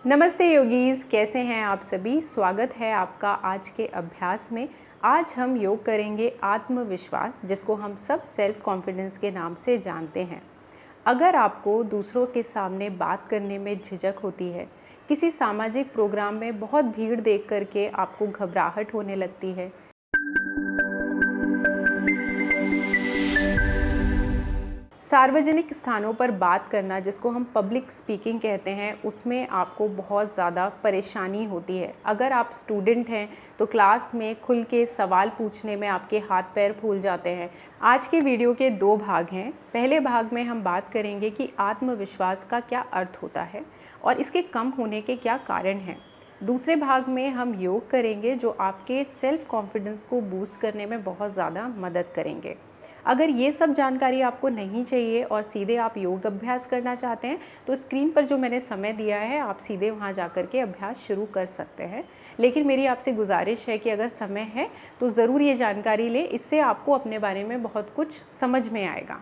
नमस्ते योगीज, कैसे हैं आप सभी। स्वागत है आपका आज के अभ्यास में। आज हम योग करेंगे आत्मविश्वास, जिसको हम सब सेल्फ कॉन्फिडेंस के नाम से जानते हैं। अगर आपको दूसरों के सामने बात करने में झिझक होती है, किसी सामाजिक प्रोग्राम में बहुत भीड़ देख करके आपको घबराहट होने लगती है, सार्वजनिक स्थानों पर बात करना, जिसको हम पब्लिक स्पीकिंग कहते हैं, उसमें आपको बहुत ज़्यादा परेशानी होती है। अगर आप स्टूडेंट हैं तो क्लास में खुल के सवाल पूछने में आपके हाथ पैर फूल जाते हैं। आज के वीडियो के दो भाग हैं। पहले भाग में हम बात करेंगे कि आत्मविश्वास का क्या अर्थ होता है और इसके कम होने के क्या कारण हैं। दूसरे भाग में हम योग करेंगे जो आपके सेल्फ कॉन्फिडेंस को बूस्ट करने में बहुत ज़्यादा मदद करेंगे। अगर ये सब जानकारी आपको नहीं चाहिए और सीधे आप योग अभ्यास करना चाहते हैं तो स्क्रीन पर जो मैंने समय दिया है, आप सीधे वहाँ जा कर के अभ्यास शुरू कर सकते हैं। लेकिन मेरी आपसे गुजारिश है कि अगर समय है तो ज़रूर ये जानकारी लें, इससे आपको अपने बारे में बहुत कुछ समझ में आएगा।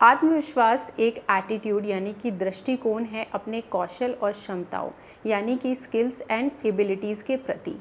आत्मविश्वास एक एटीट्यूड यानी कि दृष्टिकोण है अपने कौशल और क्षमताओं यानी कि स्किल्स एंड एबिलिटीज़ के प्रति।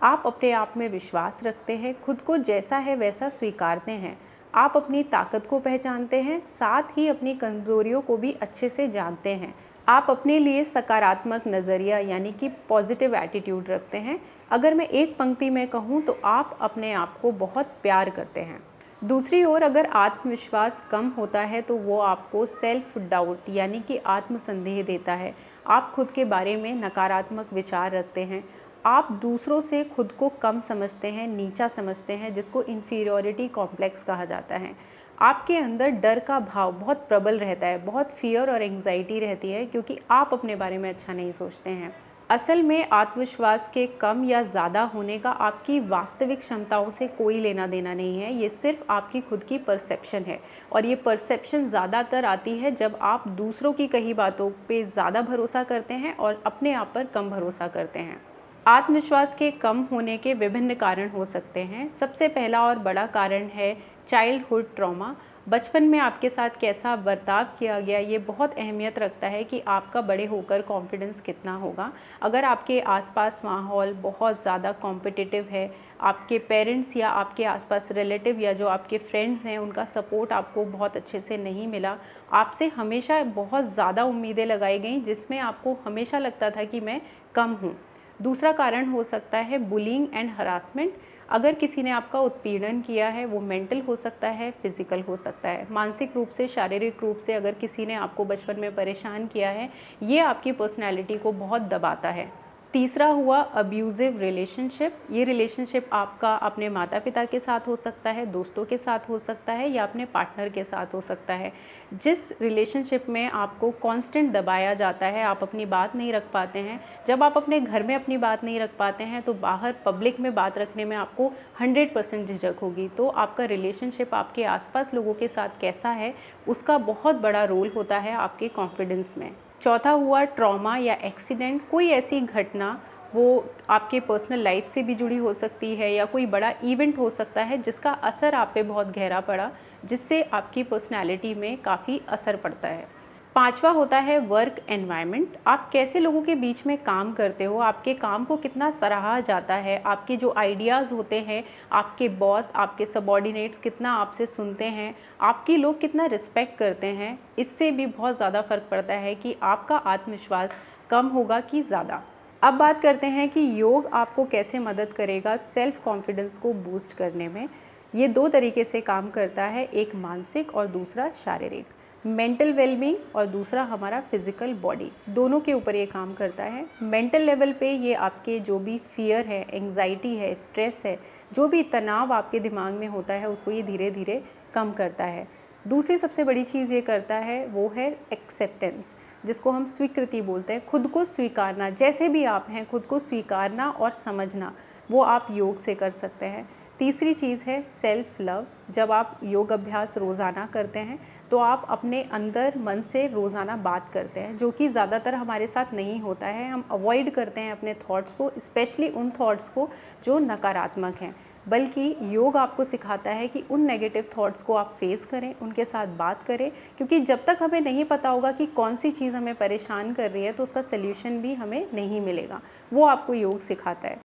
आप अपने आप में विश्वास रखते हैं, खुद को जैसा है वैसा स्वीकारते हैं, आप अपनी ताकत को पहचानते हैं, साथ ही अपनी कमजोरियों को भी अच्छे से जानते हैं। आप अपने लिए सकारात्मक नज़रिया यानी कि पॉजिटिव एटीट्यूड रखते हैं। अगर मैं एक पंक्ति में कहूँ तो आप अपने आप को बहुत प्यार करते हैं। दूसरी ओर अगर आत्मविश्वास कम होता है तो वो आपको सेल्फ डाउट यानी कि आत्मसंदेह देता है। आप खुद के बारे में नकारात्मक विचार रखते हैं, आप दूसरों से खुद को कम समझते हैं, नीचा समझते हैं, जिसको इन्फीरियॉरिटी कॉम्प्लेक्स कहा जाता है। आपके अंदर डर का भाव बहुत प्रबल रहता है, बहुत फियर और एंग्जाइटी रहती है, क्योंकि आप अपने बारे में अच्छा नहीं सोचते हैं। असल में आत्मविश्वास के कम या ज़्यादा होने का आपकी वास्तविक क्षमताओं से कोई लेना देना नहीं है। ये सिर्फ आपकी खुद की परसेप्शन है, और ये परसेप्शन ज़्यादातर आती है जब आप दूसरों की कही बातों पे ज़्यादा भरोसा करते हैं और अपने आप पर कम भरोसा करते हैं। आत्मविश्वास के कम होने के विभिन्न कारण हो सकते हैं। सबसे पहला और बड़ा कारण है चाइल्डहुड ट्रॉमा। बचपन में आपके साथ कैसा बर्ताव किया गया, ये बहुत अहमियत रखता है कि आपका बड़े होकर कॉन्फिडेंस कितना होगा। अगर आपके आसपास माहौल बहुत ज़्यादा कॉम्पिटिटिव है, आपके पेरेंट्स या आपके आसपास रिलेटिव या जो आपके फ्रेंड्स हैं उनका सपोर्ट आपको बहुत अच्छे से नहीं मिला, आपसे हमेशा बहुत ज़्यादा उम्मीदें लगाई गई, जिसमें आपको हमेशा लगता था कि मैं कम हूँ। दूसरा कारण हो सकता है बुलिंग एंड हरासमेंट। अगर किसी ने आपका उत्पीड़न किया है, वो मेंटल हो सकता है, फिजिकल हो सकता है। मानसिक रूप से, शारीरिक रूप से अगर किसी ने आपको बचपन में परेशान किया है, ये आपकी पर्सनैलिटी को बहुत दबाता है। तीसरा हुआ अब्यूज़िव रिलेशनशिप। ये रिलेशनशिप आपका अपने माता पिता के साथ हो सकता है, दोस्तों के साथ हो सकता है, या अपने पार्टनर के साथ हो सकता है। जिस रिलेशनशिप में आपको कांस्टेंट दबाया जाता है, आप अपनी बात नहीं रख पाते हैं। जब आप अपने घर में अपनी बात नहीं रख पाते हैं तो बाहर पब्लिक में बात रखने में आपको 100% झिझक होगी। तो आपका रिलेशनशिप आपके आसपास लोगों के साथ कैसा है, उसका बहुत बड़ा रोल होता है आपके कॉन्फिडेंस में। चौथा हुआ ट्रॉमा या एक्सीडेंट। कोई ऐसी घटना, वो आपके पर्सनल लाइफ से भी जुड़ी हो सकती है या कोई बड़ा इवेंट हो सकता है जिसका असर आप पे बहुत गहरा पड़ा, जिससे आपकी पर्सनैलिटी में काफ़ी असर पड़ता है। पांचवा होता है वर्क एनवायरनमेंट। आप कैसे लोगों के बीच में काम करते हो, आपके काम को कितना सराहा जाता है, आपके जो आइडियाज़ होते हैं, आपके बॉस, आपके सबॉर्डिनेट्स कितना आपसे सुनते हैं, आपकी लोग कितना रिस्पेक्ट करते हैं, इससे भी बहुत ज़्यादा फ़र्क पड़ता है कि आपका आत्मविश्वास कम होगा कि ज़्यादा। अब बात करते हैं कि योग आपको कैसे मदद करेगा सेल्फ कॉन्फिडेंस को बूस्ट करने में। ये दो तरीके से काम करता है, एक मानसिक और दूसरा शारीरिक। मेंटल वेलबींग और दूसरा हमारा फिजिकल बॉडी, दोनों के ऊपर ये काम करता है। मेंटल लेवल पे ये आपके जो भी फियर है, एंग्जाइटी है, स्ट्रेस है, जो भी तनाव आपके दिमाग में होता है, उसको ये धीरे धीरे कम करता है। दूसरी सबसे बड़ी चीज़ ये करता है वो है एक्सेप्टेंस, जिसको हम स्वीकृति बोलते हैं। खुद को स्वीकारना, जैसे भी आप हैं, खुद को स्वीकारना और समझना, वो आप योग से कर सकते हैं। तीसरी चीज़ है सेल्फ लव। जब आप योग अभ्यास रोज़ाना करते हैं तो आप अपने अंदर मन से रोज़ाना बात करते हैं, जो कि ज़्यादातर हमारे साथ नहीं होता है। हम अवॉइड करते हैं अपने थॉट्स को, स्पेशली उन थॉट्स को जो नकारात्मक हैं। बल्कि योग आपको सिखाता है कि उन नेगेटिव थॉट्स को आप फेस करें, उनके साथ बात करें, क्योंकि जब तक हमें नहीं पता होगा कि कौन सी चीज़ हमें परेशान कर रही है तो उसका सल्यूशन भी हमें नहीं मिलेगा। वो आपको योग सिखाता है।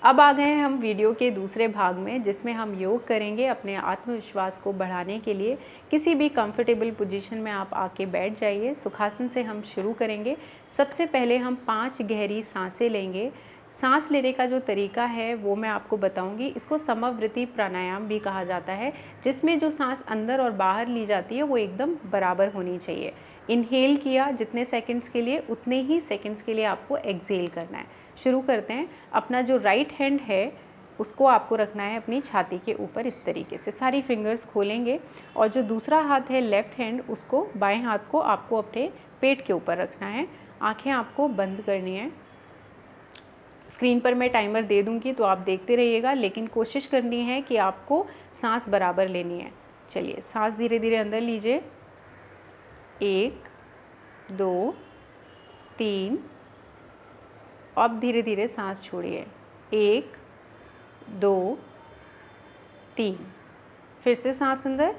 अब आ गए हैं हम वीडियो के दूसरे भाग में, जिसमें हम योग करेंगे अपने आत्मविश्वास को बढ़ाने के लिए। किसी भी कंफर्टेबल पोजीशन में आप आके बैठ जाइए। सुखासन से हम शुरू करेंगे। सबसे पहले हम 5 गहरी सांसें लेंगे। सांस लेने का जो तरीका है वो मैं आपको बताऊंगी। इसको समवर्ती प्राणायाम भी कहा जाता है, जिसमें जो सांस अंदर और बाहर ली जाती है वो एकदम बराबर होनी चाहिए। इनहेल किया जितने सेकंड्स के लिए, उतने ही सेकंड्स के लिए आपको एक्सहेल करना है। शुरू करते हैं। अपना जो राइट हैंड है उसको आपको रखना है अपनी छाती के ऊपर, इस तरीके से सारी फिंगर्स खोलेंगे। और जो दूसरा हाथ है लेफ़्ट हैंड, उसको बाएं हाथ को आपको अपने पेट के ऊपर रखना है। आंखें आपको बंद करनी है। स्क्रीन पर मैं टाइमर दे दूंगी तो आप देखते रहिएगा, लेकिन कोशिश करनी है कि आपको सांस बराबर लेनी है। चलिए, सांस धीरे धीरे अंदर लीजिए। 1 2 3। अब धीरे धीरे सांस छोड़िए। 1 2 3। फिर से सांस अंदर,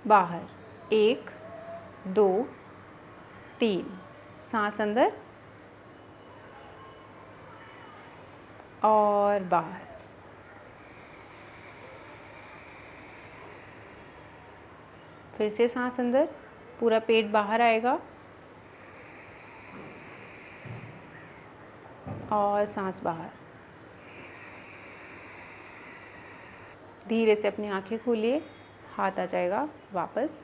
बाहर। 1 2 3। सांस अंदर और बाहर। फिर से सांस अंदर, पूरा पेट बाहर आएगा और सांस बाहर। धीरे से अपनी आंखें खोलिए, हाथ आ जाएगा वापस।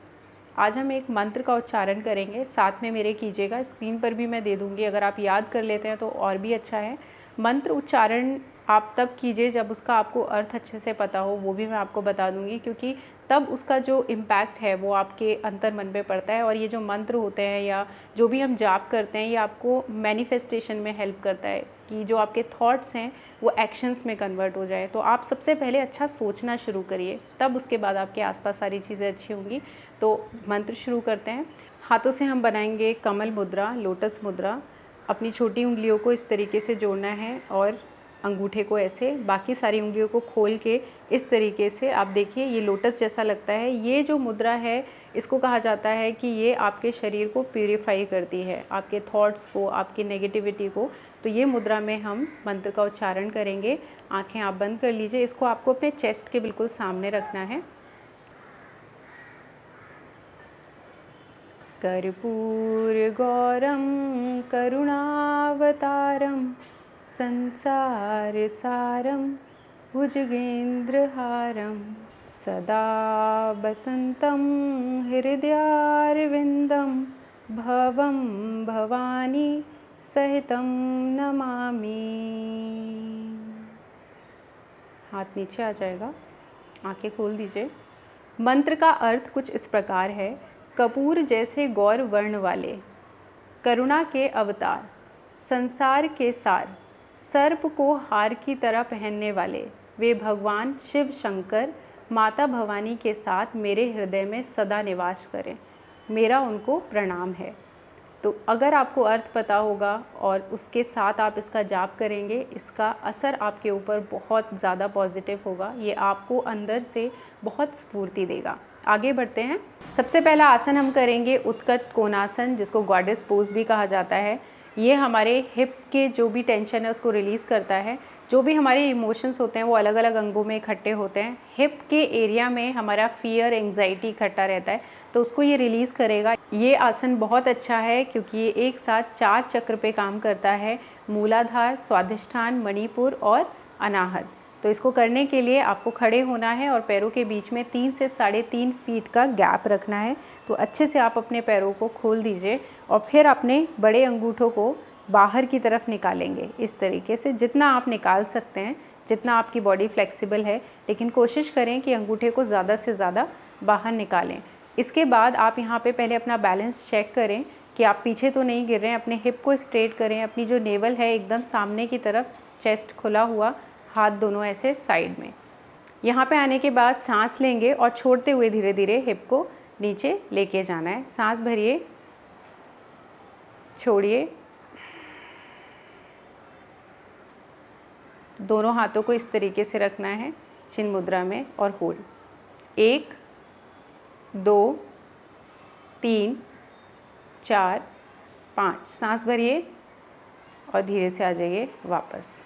आज हम एक मंत्र का उच्चारण करेंगे, साथ में मेरे कीजिएगा। स्क्रीन पर भी मैं दे दूँगी, अगर आप याद कर लेते हैं तो और भी अच्छा है। मंत्र उच्चारण आप तब कीजिए जब उसका आपको अर्थ अच्छे से पता हो, वो भी मैं आपको बता दूँगी, क्योंकि तब उसका जो इम्पैक्ट है वो आपके अंतर मन पे पड़ता है। और ये जो मंत्र होते हैं या जो भी हम जाप करते हैं, ये आपको मैनिफेस्टेशन में हेल्प करता है कि जो आपके थॉट्स हैं वो एक्शंस में कन्वर्ट हो जाए। तो आप सबसे पहले अच्छा सोचना शुरू करिए, तब उसके बाद आपके आसपास सारी चीज़ें अच्छी होंगी। तो मंत्र शुरू करते हैं। हाथों से हम बनाएंगे कमल मुद्रा, लोटस मुद्रा। अपनी छोटी उंगलियों को इस तरीके से जोड़ना है और अंगूठे को ऐसे, बाकी सारी उंगलियों को खोल के इस तरीके से। आप देखिए ये लोटस जैसा लगता है। ये जो मुद्रा है इसको कहा जाता है कि ये आपके शरीर को प्यूरिफाई करती है, आपके थॉट्स को, आपकी नेगेटिविटी को। तो ये मुद्रा में हम मंत्र का उच्चारण करेंगे। आंखें आप बंद कर लीजिए। इसको आपको अपने चेस्ट के बिल्कुल सामने रखना है। कर्पूरगौरं करुणावतारं संसारसारं भुजगेन्द्रहारं सदा वसन्तं हृदयारविन्दं भवं भवानी सहितं नमामि। हाथ नीचे आ जाएगा, आंखें खोल दीजिए। मंत्र का अर्थ कुछ इस प्रकार है। कपूर जैसे गौर वर्ण वाले, करुणा के अवतार, संसार के सार, सर्प को हार की तरह पहनने वाले, वे भगवान शिव शंकर माता भवानी के साथ मेरे हृदय में सदा निवास करें। मेरा उनको प्रणाम है। तो अगर आपको अर्थ पता होगा और उसके साथ आप इसका जाप करेंगे, इसका असर आपके ऊपर बहुत ज़्यादा पॉजिटिव होगा। ये आपको अंदर से बहुत स्फूर्ति देगा। आगे बढ़ते हैं। सबसे पहला आसन हम करेंगे उत्कट कोणासन, जिसको गॉडेस पोज भी कहा जाता है। ये हमारे हिप के जो भी टेंशन है उसको रिलीज़ करता है। जो भी हमारे इमोशंस होते हैं वो अलग अलग अंगों में इकट्ठे होते हैं। हिप के एरिया में हमारा फियर, एंग्जाइटी इकट्ठा रहता है, तो उसको ये रिलीज़ करेगा। ये आसन बहुत अच्छा है क्योंकि ये एक साथ 4 चक्र पे काम करता है, मूलाधार, स्वाधिष्ठान, मणिपुर और अनाहत। तो इसको करने के लिए आपको खड़े होना है और पैरों के बीच में 3 से 3.5 फीट का गैप रखना है। तो अच्छे से आप अपने पैरों को खोल दीजिए और फिर अपने बड़े अंगूठों को बाहर की तरफ निकालेंगे इस तरीके से, जितना आप निकाल सकते हैं, जितना आपकी बॉडी फ्लेक्सिबल है, लेकिन कोशिश करें कि अंगूठे को ज़्यादा से ज़्यादा बाहर निकालें। इसके बाद आप यहाँ पे पहले अपना बैलेंस चेक करें कि आप पीछे तो नहीं गिर रहे हैं। अपने हिप को स्ट्रेट करें, अपनी जो नेवल है एकदम सामने की तरफ, चेस्ट खुला हुआ, हाथ दोनों ऐसे साइड में। यहाँ पे आने के बाद सांस लेंगे और छोड़ते हुए धीरे धीरे हिप को नीचे लेके जाना है। सांस भरिए छोड़िए। दोनों हाथों को इस तरीके से रखना है चिन्ह मुद्रा में और होल्ड। 1 2 3 4 5। सांस भरिए और धीरे से आ जाइए वापस।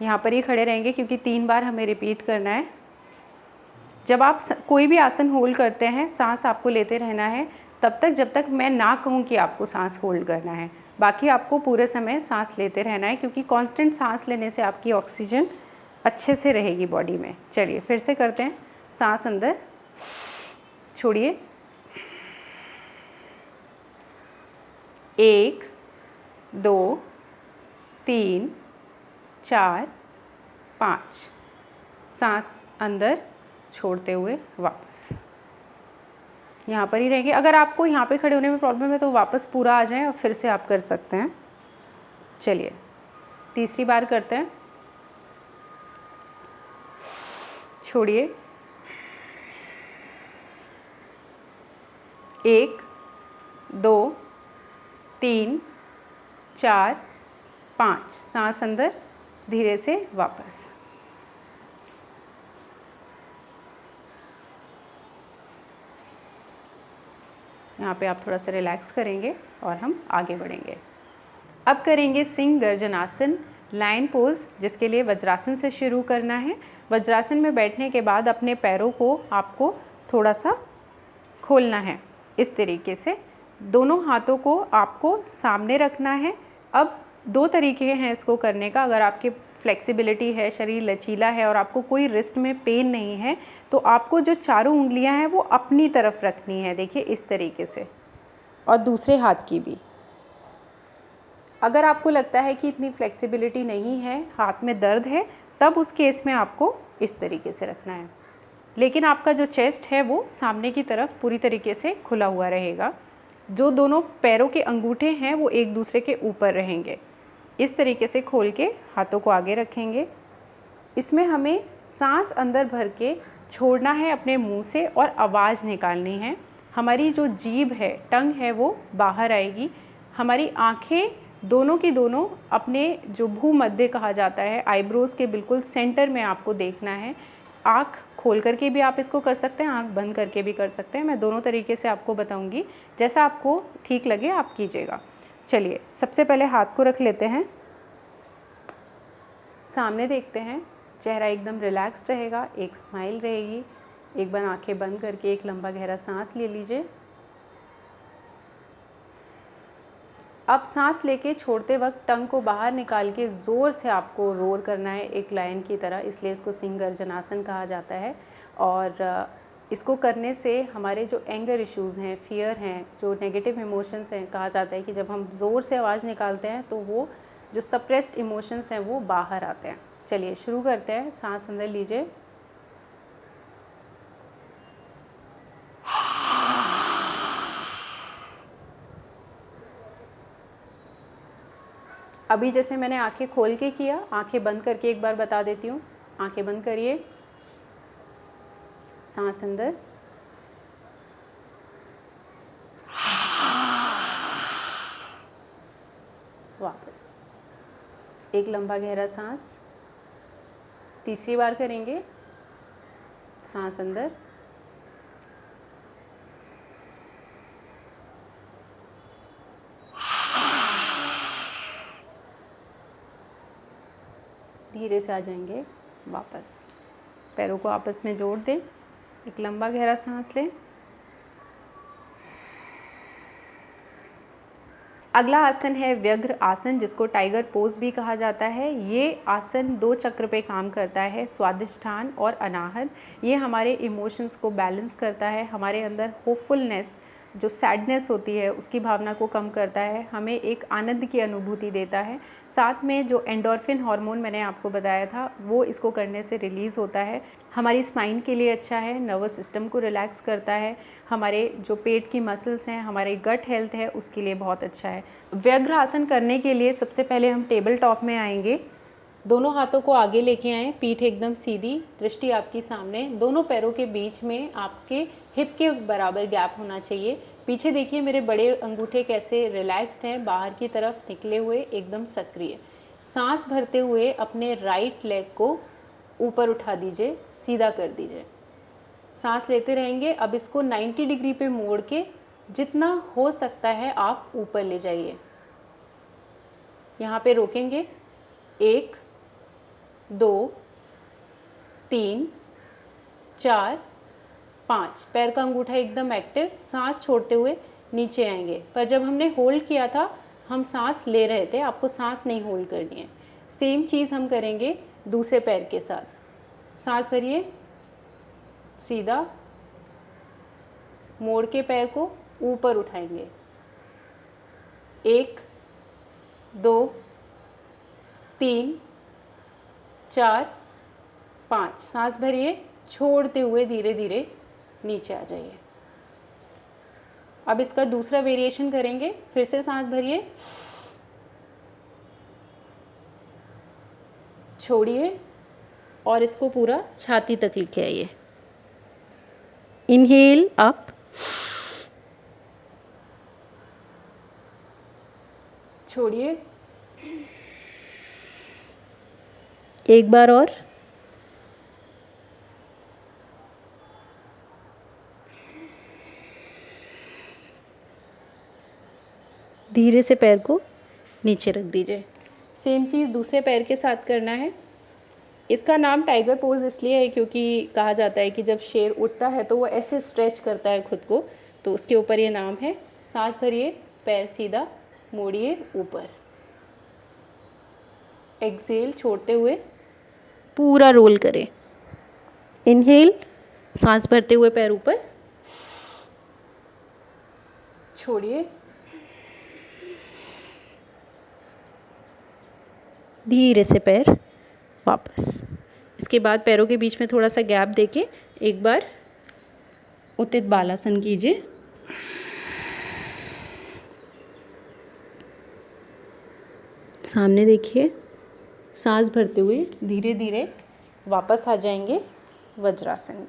यहाँ पर ही खड़े रहेंगे क्योंकि 3 बार हमें रिपीट करना है। जब आप कोई भी आसन होल्ड करते हैं, सांस आपको लेते रहना है तब तक जब तक मैं ना कहूँ कि आपको सांस होल्ड करना है। बाकी आपको पूरे समय सांस लेते रहना है क्योंकि कांस्टेंट सांस लेने से आपकी ऑक्सीजन अच्छे से रहेगी बॉडी में। चलिए फिर से करते हैं। सांस अंदर, छोड़िए। 1 2 3 4 5। सांस अंदर, छोड़ते हुए वापस। यहाँ पर ही रहेंगे। अगर आपको यहाँ पे खड़े होने में प्रॉब्लम है तो वापस पूरा आ जाएं और फिर से आप कर सकते हैं। चलिए तीसरी बार करते हैं। छोड़िए। 1 2 3 4 5। सांस अंदर, धीरे से वापस। यहाँ पे आप थोड़ा सा रिलैक्स करेंगे और हम आगे बढ़ेंगे। अब करेंगे सिंह गर्जनासन, लायन पोज, जिसके लिए वज्रासन से शुरू करना है। वज्रासन में बैठने के बाद अपने पैरों को आपको थोड़ा सा खोलना है इस तरीके से। दोनों हाथों को आपको सामने रखना है। अब 2 तरीके हैं इसको करने का। अगर आपके फ्लेक्सिबिलिटी है, शरीर लचीला है और आपको कोई रिस्ट में पेन नहीं है तो आपको जो चारों उंगलियां हैं वो अपनी तरफ रखनी है, देखिए इस तरीके से, और दूसरे हाथ की भी। अगर आपको लगता है कि इतनी फ्लेक्सिबिलिटी नहीं है, हाथ में दर्द है, तब उस केस में आपको इस तरीके से रखना है। लेकिन आपका जो चेस्ट है वो सामने की तरफ पूरी तरीके से खुला हुआ रहेगा। जो दोनों पैरों के अंगूठे हैं वो एक दूसरे के ऊपर रहेंगे। इस तरीके से खोल के हाथों को आगे रखेंगे। इसमें हमें सांस अंदर भर के छोड़ना है अपने मुंह से और आवाज़ निकालनी है। हमारी जो जीभ है, टंग है, वो बाहर आएगी। हमारी आँखें दोनों की दोनों अपने जो भूमध्य कहा जाता है, आईब्रोज़ के बिल्कुल सेंटर में आपको देखना है। आँख खोल करके भी आप इसको कर सकते हैं, आँख बंद करके भी कर सकते हैं। मैं दोनों तरीके से आपको बताऊंगी, जैसा आपको ठीक लगे आप कीजिएगा। चलिए सबसे पहले हाथ को रख लेते हैं, सामने देखते हैं। चेहरा एकदम रिलैक्स्ड रहेगा, एक स्माइल रहेगी। एक बार आंखें बंद करके एक लंबा गहरा सांस ले लीजिए। अब सांस लेके छोड़ते वक्त टंग को बाहर निकाल के ज़ोर से आपको रोर करना है एक लायन की तरह, इसलिए इसको सिंह गर्जनासन कहा जाता है। और इसको करने से हमारे जो एंगर इश्यूज़ हैं, फियर हैं, जो नेगेटिव इमोशंस हैं, कहा जाता है कि जब हम ज़ोर से आवाज़ निकालते हैं तो वो जो सप्रेस्ड इमोशंस हैं वो बाहर आते हैं। चलिए शुरू करते हैं। सांस अंदर लीजिए, अभी जैसे मैंने आंखें खोल के किया, आंखें बंद करके एक बार बता देती हूँ। आंखें बंद करिए, सांस अंदर, वापस एक लंबा गहरा सांस। तीसरी बार करेंगे। सांस अंदर, धीरे से आ जाएंगे वापस। पैरों को आपस में जोड़ दें, एक लंबा गहरा सांस लें। अगला आसन है व्यग्र आसन, जिसको टाइगर पोज भी कहा जाता है। ये आसन 2 चक्र पे काम करता है, स्वादिष्ठान और अनाहत। ये हमारे इमोशंस को बैलेंस करता है, हमारे अंदर होपफुलनेस, जो सैडनेस होती है उसकी भावना को कम करता है, हमें एक आनंद की अनुभूति देता है। साथ में जो एंडोर्फिन हार्मोन मैंने आपको बताया था वो इसको करने से रिलीज़ होता है। हमारी स्पाइन के लिए अच्छा है, नर्वस सिस्टम को रिलैक्स करता है, हमारे जो पेट की मसल्स हैं, हमारे गट हेल्थ है उसके लिए बहुत अच्छा है। व्यग्र आसन करने के लिए सबसे पहले हम टेबल टॉप में आएंगे। दोनों हाथों को आगे लेके आएँ, पीठ एकदम सीधी, दृष्टि आपकी सामने। दोनों पैरों के बीच में आपके हिप के बराबर गैप होना चाहिए। पीछे देखिए मेरे बड़े अंगूठे कैसे रिलैक्स्ड हैं, बाहर की तरफ निकले हुए, एकदम सक्रिय। सांस भरते हुए अपने राइट लेग को ऊपर उठा दीजिए, सीधा कर दीजिए। सांस लेते रहेंगे। अब इसको 90 डिग्री पे मोड़ के जितना हो सकता है आप ऊपर ले जाइए। यहाँ पे रोकेंगे। 1 2 3 4 5। पैर का अंगूठा एकदम एक्टिव। सांस छोड़ते हुए नीचे आएंगे। पर जब हमने होल्ड किया था हम सांस ले रहे थे, आपको सांस नहीं होल्ड करनी है। सेम चीज़ हम करेंगे दूसरे पैर के साथ। सांस भरिए, सीधा मोड़ के पैर को ऊपर उठाएंगे। 1 2 3 4 5। सांस भरिए, छोड़ते हुए धीरे धीरे नीचे आ जाइए। अब इसका दूसरा वेरिएशन करेंगे। फिर से सांस भरिए, छोड़िए और इसको पूरा छाती तक लेके आइए। इनहेल अप, छोड़िए, एक बार और, धीरे से पैर को नीचे रख दीजिए। सेम चीज़ दूसरे पैर के साथ करना है। इसका नाम टाइगर पोज इसलिए है क्योंकि कहा जाता है कि जब शेर उठता है तो वो ऐसे स्ट्रेच करता है खुद को, तो उसके ऊपर ये नाम है। सांस भरिए, पैर सीधा मोड़िए ऊपर। एक्सेल छोड़ते हुए पूरा रोल करें। इनहेल, सांस भरते हुए पैर ऊपर, छोड़िए, धीरे से पैर वापस। इसके बाद पैरों के बीच में थोड़ा सा गैप देके एक बार उत्थित बालासन कीजिए। सामने देखिए, सांस भरते हुए धीरे धीरे वापस आ जाएंगे वज्रासन में।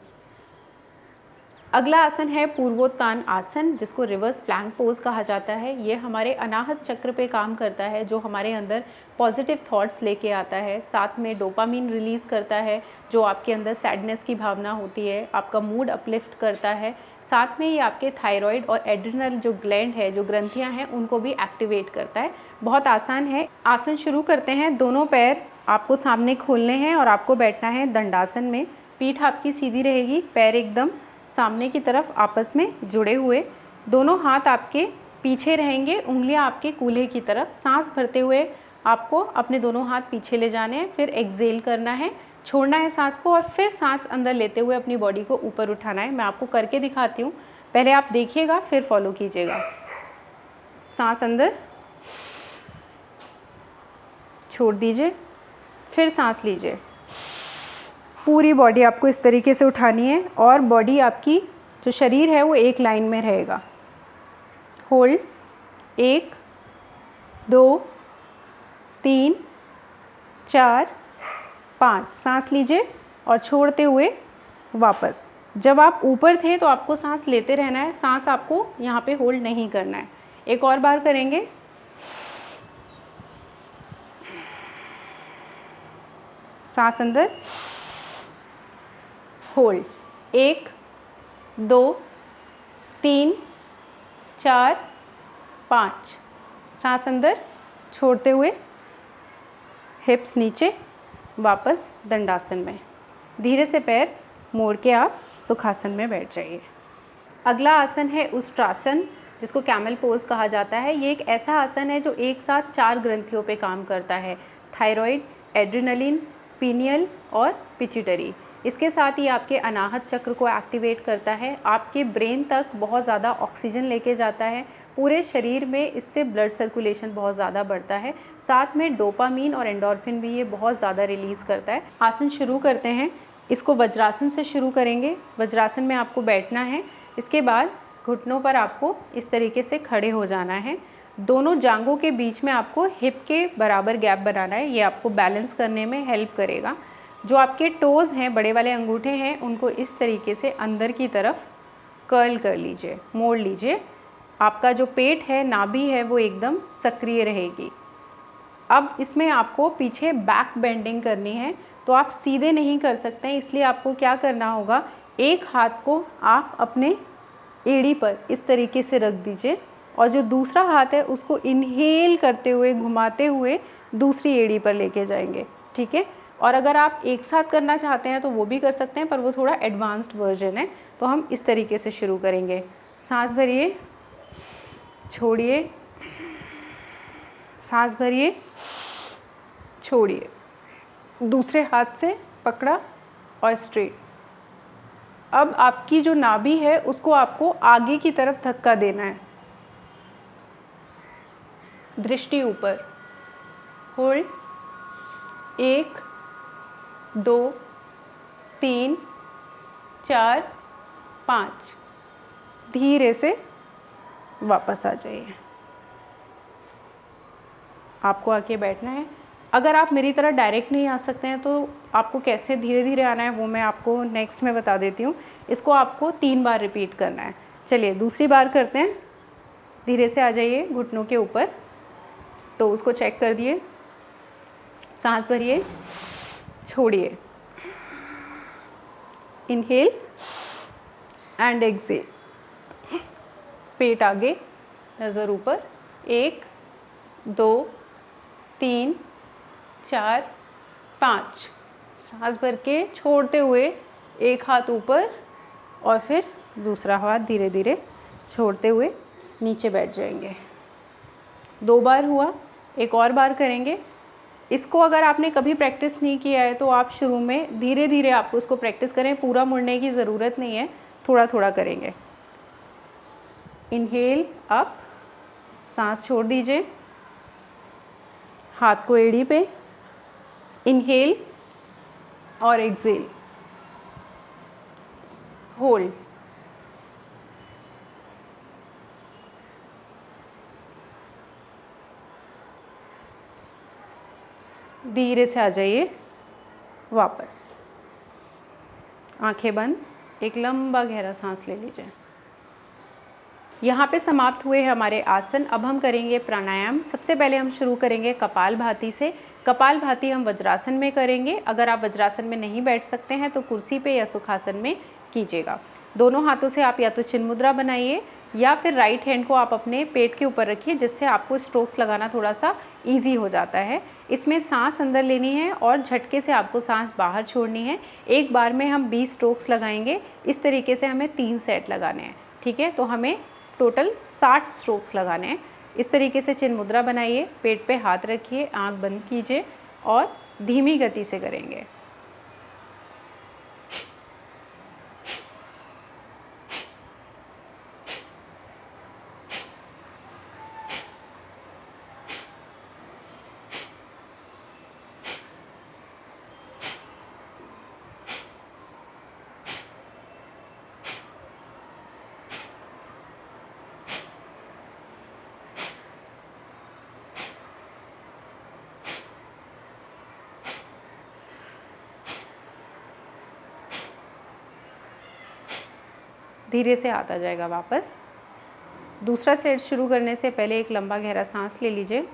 अगला आसन है पूर्वोत्तान आसन, जिसको रिवर्स प्लैंक पोज कहा जाता है। ये हमारे अनाहत चक्र पे काम करता है, जो हमारे अंदर पॉजिटिव थॉट्स लेके आता है। साथ में डोपामिन रिलीज़ करता है, जो आपके अंदर सैडनेस की भावना होती है, आपका मूड अपलिफ्ट करता है। साथ में ये आपके थायराइड और एड्रिनल जो ग्लैंड है, जो ग्रंथियाँ हैं, उनको भी एक्टिवेट करता है। बहुत आसान है। आसन शुरू करते हैं। दोनों पैर आपको सामने खोलने हैं और आपको बैठना है दंडासन में। पीठ आपकी सीधी रहेगी, पैर एकदम सामने की तरफ आपस में जुड़े हुए। दोनों हाथ आपके पीछे रहेंगे, उंगलियां आपके कूल्हे की तरफ। सांस भरते हुए आपको अपने दोनों हाथ पीछे ले जाने हैं, फिर एक्सेल करना है, छोड़ना है सांस को और फिर सांस अंदर लेते हुए अपनी बॉडी को ऊपर उठाना है। मैं आपको करके दिखाती हूँ, पहले आप देखिएगा फिर फॉलो कीजिएगा। सांस अंदर, छोड़ दीजिए, फिर सांस लीजिए। पूरी बॉडी आपको इस तरीके से उठानी है और बॉडी आपकी जो शरीर है वो एक लाइन में रहेगा। होल्ड, 1 2 3 4 5। सांस लीजिए और छोड़ते हुए वापस। जब आप ऊपर थे तो आपको सांस लेते रहना है, सांस आपको यहाँ पे होल्ड नहीं करना है। एक और बार करेंगे। सांस अंदर, होल्ड, 1 2 3 4 5। सांस अंदर, छोड़ते हुए हिप्स नीचे, वापस दंडासन में। धीरे से पैर मोड़ के आप सुखासन में बैठ जाइए। अगला आसन है उष्ट्रासन, जिसको कैमल पोज कहा जाता है। ये एक ऐसा आसन है जो एक साथ 4 ग्रंथियों पे काम करता है, थायराइड, एड्रिनलिन, पीनियल और पिट्यूटरी। इसके साथ ही आपके अनाहत चक्र को एक्टिवेट करता है, आपके ब्रेन तक बहुत ज़्यादा ऑक्सीजन लेके जाता है, पूरे शरीर में इससे ब्लड सर्कुलेशन बहुत ज़्यादा बढ़ता है। साथ में डोपामीन और एंडोर्फिन भी ये बहुत ज़्यादा रिलीज़ करता है। आसन शुरू करते हैं। इसको वज्रासन से शुरू करेंगे। वज्रासन में आपको बैठना है। इसके बाद घुटनों पर आपको इस तरीके से खड़े हो जाना है। दोनों जांघों के बीच में आपको हिप के बराबर गैप बनाना है। ये आपको बैलेंस करने में हेल्प करेगा। जो आपके टोज़ हैं, बड़े वाले अंगूठे हैं, उनको इस तरीके से अंदर की तरफ कर्ल कर लीजिए, मोड़ लीजिए। आपका जो पेट है, नाभि है, वो एकदम सक्रिय रहेगी। अब इसमें आपको पीछे बैक बेंडिंग करनी है, तो आप सीधे नहीं कर सकते हैं, इसलिए आपको क्या करना होगा, एक हाथ को आप अपने एड़ी पर इस तरीके से रख दीजिए और जो दूसरा हाथ है उसको इनहेल करते हुए, घुमाते हुए दूसरी एड़ी पर लेके जाएंगे, ठीक है। और अगर आप एक साथ करना चाहते हैं तो वो भी कर सकते हैं, पर वो थोड़ा एडवांस्ड वर्जन है। तो हम इस तरीके से शुरू करेंगे। सांस भरिए, छोड़िए, सांस भरिए, छोड़िए, दूसरे हाथ से पकड़ा और स्ट्रेट। अब आपकी जो नाभि है उसको आपको आगे की तरफ धक्का देना है, दृष्टि ऊपर। होल्ड, 1 2 3 4 5। धीरे से वापस आ जाइए। आपको आके बैठना है। अगर आप मेरी तरह डायरेक्ट नहीं आ सकते हैं तो आपको कैसे धीरे धीरे आना है वो मैं आपको नेक्स्ट में बता देती हूँ। इसको आपको 3 बार रिपीट करना है। चलिए दूसरी बार करते हैं। धीरे से आ जाइए घुटनों के ऊपर, टोज़ को चेक कर दिए, सांस भरिए, छोड़िए, इनहेल एंड एक्सेल। पेट आगे, नज़र ऊपर। 1 2 3 4 5। सांस भर के छोड़ते हुए एक हाथ ऊपर और फिर दूसरा हाथ धीरे धीरे छोड़ते हुए नीचे बैठ जाएंगे। 2 बार हुआ, एक और बार करेंगे। इसको अगर आपने कभी प्रैक्टिस नहीं किया है तो आप शुरू में धीरे धीरे आपको इसको प्रैक्टिस करें, पूरा मुड़ने की ज़रूरत नहीं है, थोड़ा थोड़ा करेंगे। इनहेल अप, सांस छोड़ दीजिए, हाथ को एड़ी पे, इनहेल और एक्सेल, होल्ड, धीरे से आ जाइए वापस। आंखें बंद, एक लंबा गहरा सांस ले लीजिए। यहाँ पे समाप्त हुए हमारे आसन। अब हम करेंगे प्राणायाम। सबसे पहले हम शुरू करेंगे कपालभाति से। कपालभाति हम वज्रासन में करेंगे। अगर आप वज्रासन में नहीं बैठ सकते हैं तो कुर्सी पे या सुखासन में कीजिएगा। दोनों हाथों से आप या तो चिन्ह मुद्रा बनाइए या फिर राइट हैंड को आप अपने पेट के ऊपर रखिए, जिससे आपको स्ट्रोक्स लगाना थोड़ा सा ईजी हो जाता है। इसमें सांस अंदर लेनी है और झटके से आपको सांस बाहर छोड़नी है। एक बार में हम 20 स्ट्रोक्स लगाएंगे। इस तरीके से हमें 3 सेट लगाने हैं, ठीक है। तो हमें टोटल 60 स्ट्रोक्स लगाने हैं। इस तरीके से चिन्ह मुद्रा बनाइए, पेट पे हाथ रखिए, आंख बंद कीजिए और धीमी गति से करेंगे। धीरे से हाथ आ जाएगा वापस। दूसरा सेट शुरू करने से पहले एक लंबा गहरा सांस ले लीजिए।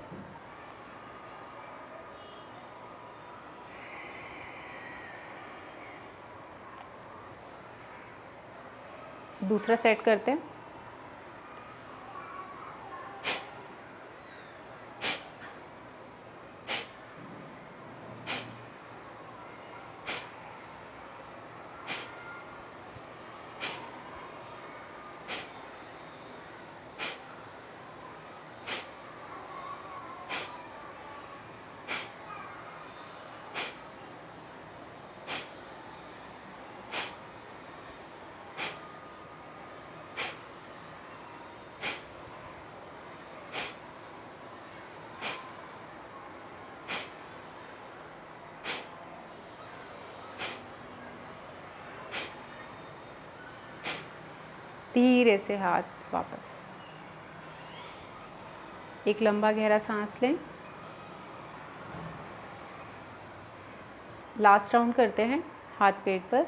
दूसरा सेट करते हैं। धीरे से हाथ वापस। एक लंबा गहरा सांस लें। लास्ट राउंड करते हैं, हाथ पेट पर।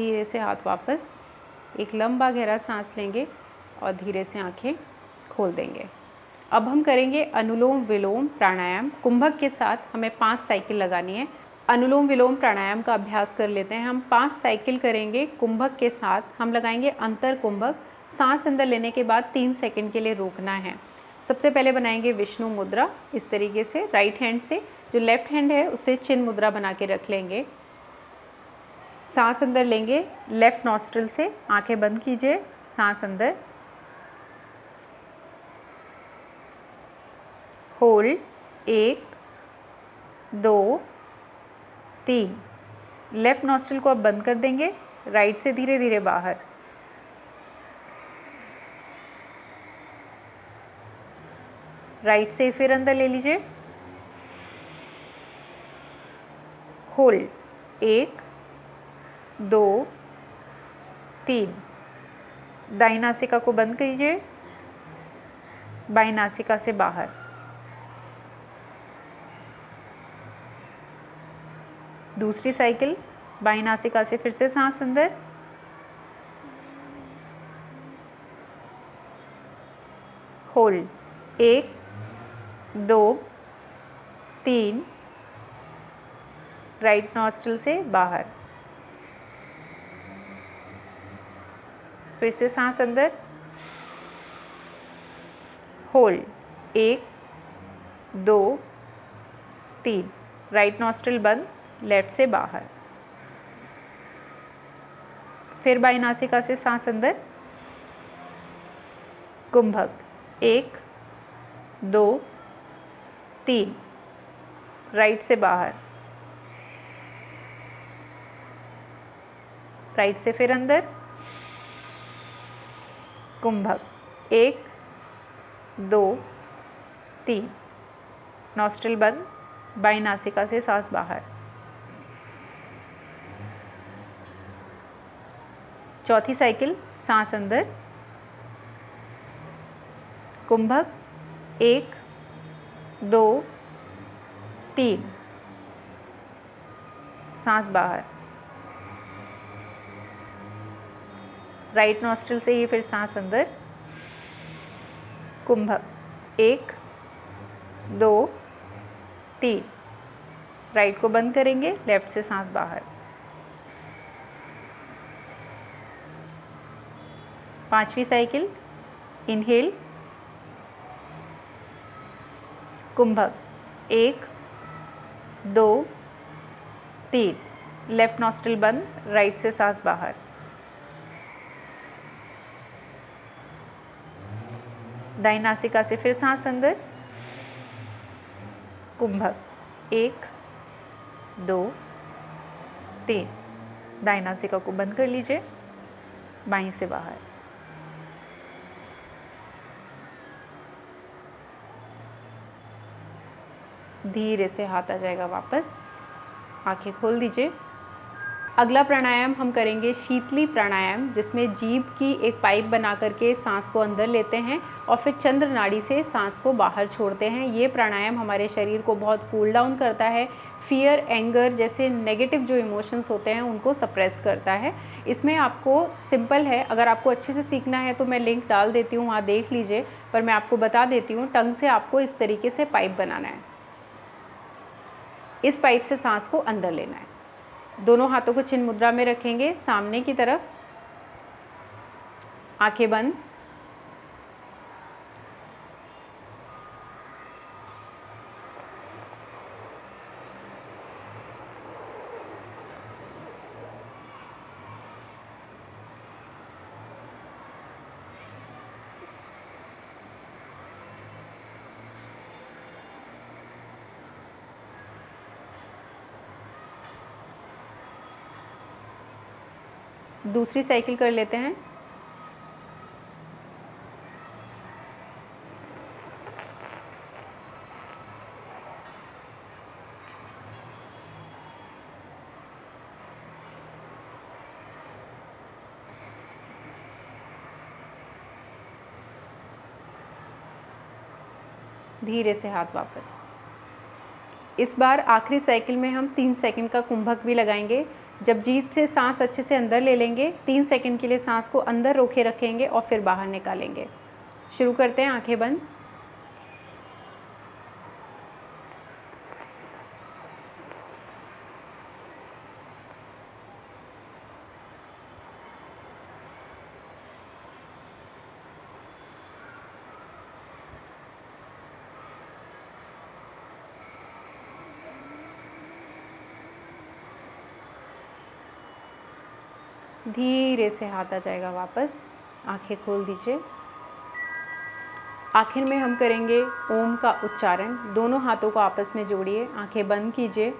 धीरे से हाथ वापस, एक लंबा गहरा सांस लेंगे और धीरे से आंखें खोल देंगे। अब हम करेंगे अनुलोम विलोम प्राणायाम। कुंभक के साथ हमें 5 साइकिल लगानी है। अनुलोम विलोम प्राणायाम का अभ्यास कर लेते हैं। हम 5 साइकिल करेंगे कुंभक के साथ। हम लगाएंगे अंतर कुंभक। सांस अंदर लेने के बाद 3 सेकंड के लिए रोकना है। सबसे पहले बनाएंगे विष्णु मुद्रा, इस तरीके से राइट हैंड से, जो लेफ्ट हैंड है उससे चिन्ह मुद्रा बना के रख लेंगे। सांस अंदर लेंगे लेफ्ट नॉस्ट्रिल से, आंखें बंद कीजिए, सांस अंदर, होल्ड 1 2 3, लेफ्ट नॉस्ट्रिल को अब बंद कर देंगे, राइट से धीरे धीरे बाहर, राइट से फिर अंदर ले लीजिए, होल्ड 1 2 3, दाईं नासिका को बंद कीजिए, बाईं नासिका से बाहर, दूसरी साइकिल, बाईं नासिका से फिर से सांस अंदर, होल्ड 1 2 3, राइट नॉस्ट्रिल से बाहर, फिर से सांस अंदर, होल्ड 1 2 3, राइट नॉस्ट्रिल बंद, लेफ्ट से बाहर, फिर बाईं नासिका से सांस अंदर, कुंभक 1 2 3, राइट से बाहर, राइट से फिर अंदर, कुंभक 1 2 3, नॉस्ट्रिल बंद, बाईं नासिका से सांस बाहर, चौथी साइकिल, सांस अंदर, कुंभक 1 2 3, सांस बाहर, राइट नॉस्ट्रिल से ही फिर सांस अंदर, कुंभक 1 2 3, राइट को बंद करेंगे, लेफ्ट से सांस बाहर, पांचवी साइकिल, इनहेल, कुंभक 1 2 3, लेफ्ट नॉस्ट्रिल बंद, राइट से सांस बाहर, दाईं नासिका से फिर सांस अंदर, कुंभक 1 2 3, दाईं नासिका को बंद कर लीजिए, बाईं से बाहर, धीरे से हाथ आ जाएगा वापस, आंखें खोल दीजिए। अगला प्राणायाम हम करेंगे शीतली प्राणायाम, जिसमें जीभ की एक पाइप बना करके सांस को अंदर लेते हैं और फिर चंद्र नाड़ी से सांस को बाहर छोड़ते हैं। ये प्राणायाम हमारे शरीर को बहुत कूल डाउन करता है, फियर, एंगर जैसे नेगेटिव जो इमोशंस होते हैं उनको सप्रेस करता है। इसमें आपको सिंपल है, अगर आपको अच्छे से सीखना है तो मैं लिंक डाल देती हूँ, वहाँ देख लीजिए, पर मैं आपको बता देती हूँ। टंग से आपको इस तरीके से पाइप बनाना है, इस पाइप से सांस को अंदर लेना है। दोनों हाथों को चिन्ह मुद्रा में रखेंगे, सामने की तरफ, आंखें बंद, दूसरी साइकिल कर लेते हैं। धीरे से हाथ वापस। इस बार आखिरी साइकिल में हम 3 सेकंड का कुंभक भी लगाएंगे। जब जीभ से सांस अच्छे से अंदर ले लेंगे, 3 सेकंड के लिए सांस को अंदर रोके रखेंगे और फिर बाहर निकालेंगे। शुरू करते हैं, आंखें बंद। धीरे से हाथ आ जाएगा वापस, आंखें खोल दीजिए। आखिर में हम करेंगे ओम का उच्चारण। दोनों हाथों को आपस में जोड़िए, आंखें बंद कीजिए,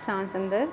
सांस अंदर।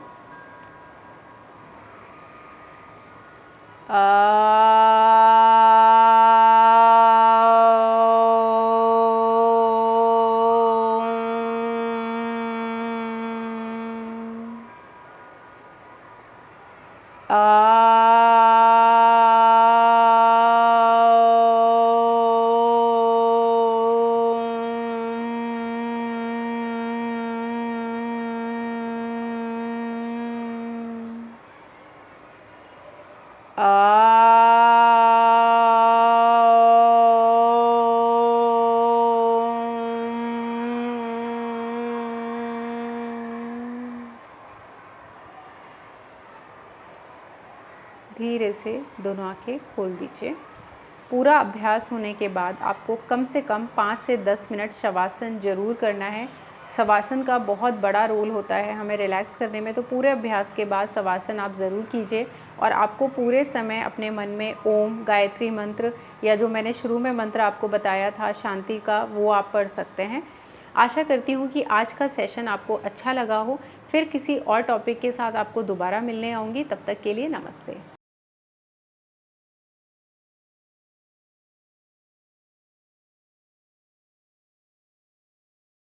धीरे से दोनों आंखें खोल दीजिए। पूरा अभ्यास होने के बाद आपको कम से कम 5 से 10 मिनट शवासन ज़रूर करना है। शवासन का बहुत बड़ा रोल होता है हमें रिलैक्स करने में, तो पूरे अभ्यास के बाद शवासन आप ज़रूर कीजिए। और आपको पूरे समय अपने मन में ओम, गायत्री मंत्र या जो मैंने शुरू में मंत्र आपको बताया था शांति का, वो आप पढ़ सकते हैं। आशा करती हूँ कि आज का सेशन आपको अच्छा लगा हो। फिर किसी और टॉपिक के साथ आपको दोबारा मिलने आऊँगी, तब तक के लिए नमस्ते।